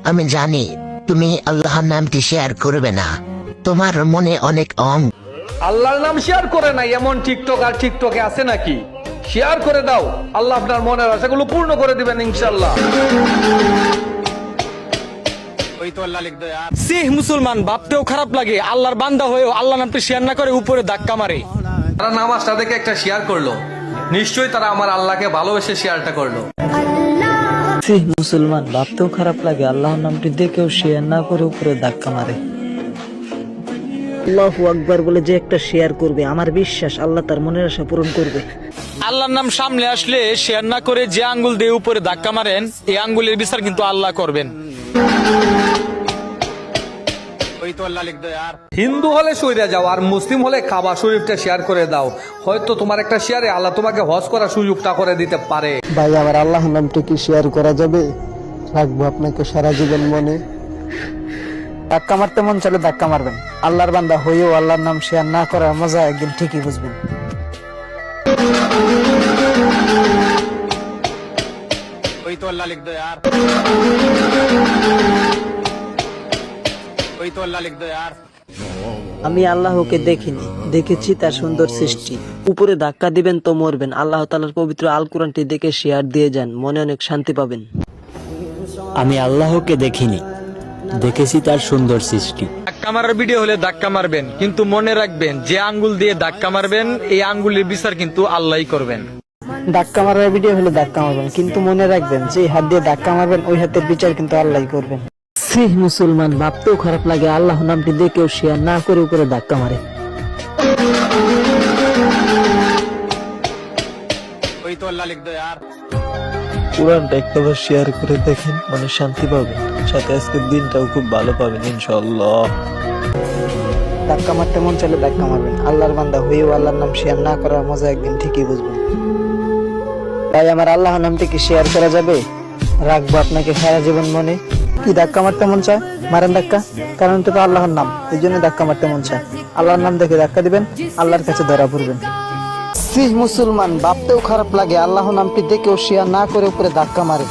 আমি জানি তুমি আল্লাহর নামটি শেয়ার করবে না, তোমার মনে অনেক আল্লাহর নাম শেয়ার করে নাই এমন টিকটক আর টিকটকে আছে নাকি? শেয়ার করে দাও, আল্লাহ আপনার মনের আশাগুলো পূর্ণ করে দিবেন ইনশাল্লাহ। সিহ মুসলমান ভাবতেও খারাপ লাগে, আল্লাহর বান্দা হয়েও আল্লাহ নামটি শেয়ার না করে উপরে ধাক্কা মারে। তারা নামাজটা দেখে একটা শেয়ার করলো, নিশ্চয়ই তারা আমার আল্লাহকে ভালোবেসে শেয়ারটা করলো। সিহ মুসলমান ভাবতেও খারাপ লাগে, আল্লাহর নামটি দেখেও শেয়ার না করে উপরে ধাক্কা মারে। আল্লাহু আকবার বলে যে একটা শেয়ার করবে, আমার বিশ্বাস আল্লাহ তার মনের আশা পূরণ করবে। আল্লাহর নাম সামনে আসলে শেয়ার না করে যে আঙ্গুল দিয়ে উপরে ধাক্কা মারেন, এই আঙ্গুলের বিচার কিন্তু আল্লাহ করবেন। হিন্দু হলে সইরা যাও আর মুসলিম হলে কাবা শরীফটা শেয়ার করে দাও, হয়তো তোমার একটা শেয়ারে আল্লাহ তোমাকে হজ করার সুযোগটা করে দিতে পারে। ভাই আমার আল্লাহর নামটা কি শেয়ার করা যাবে? রাখবো আপনাকে সারা জীবন মনে। ধাক্কা মারতে মন চলে ধাক্কা মারবেন, আল্লাহর বান্দা হয়েও আল্লাহর নাম শেয়ার না করার মজা একদিন ঠিকই বুঝবেন। আমি আল্লাহকে দেখিনি, দেখেছি তার সুন্দর সৃষ্টি। উপরে ধাক্কা দিবেন তো মরবেন। আল্লাহ তাআলার পবিত্র আল কোরআনটি দেখে শেয়ার দিয়ে যান, মনে অনেক শান্তি পাবেন। আমি আল্লাহকে দেখিনি, দেখেছি তার সুন্দর সৃষ্টি। ধাক্কা মারার ভিডিও হলে ধাক্কা মারবেন, কিন্তু মনে রাখবেন যে আঙ্গুল দিয়ে ধাক্কা মারবেন এই আঙ্গুলের বিচার কিন্তু আল্লাহই করবেন। ধাক্কা মারার ভিডিও হলে ধাক্কা মারবেন, কিন্তু মনে রাখবেন যে হাত দিয়ে ধাক্কা মারবেন ওই হাতের বিচার কিন্তু আল্লাহই করবেন। সিহ মুসলমান ভাবতেও খারাপ লাগে, আল্লাহ নামটি দেখেও শেয়ার না করে উপরে ধাক্কা মারে। কোরআনটা একটাবার শেয়ার করে দেখেন, মানে শান্তি পাবেন, সাথে আজকের দিনটাও খুব ভালো পাবেন ইনশাআল্লাহ। ধাক্কা মারতে মন চলে ধাক্কা মারবেন, আল্লাহর বান্দা হয়েও আল্লাহর নাম শেয়ার না করার মজা একদিন ঠিকই বুঝবেন। তাই আমার আল্লাহর নামটি কি শেয়ার করা যাবে? রাখবো আপনাকে সারা জীবন মনে। কি ধাক্কা মারতে মন চায় মারেন ধাক্কা, কারণ এটা তো আল্লাহর নাম, এই জন্য ধাক্কা মারতে মন চায়। আল্লাহর নাম দেখে ধাক্কা দিবেন, আল্লাহর কাছে ধরা পড়বেন। সিহ মুসলমান ভাবতেও খারাপ লাগে, আল্লাহর নামটি দেখেও শেয়ার না করে উপরে ধাক্কা মারে।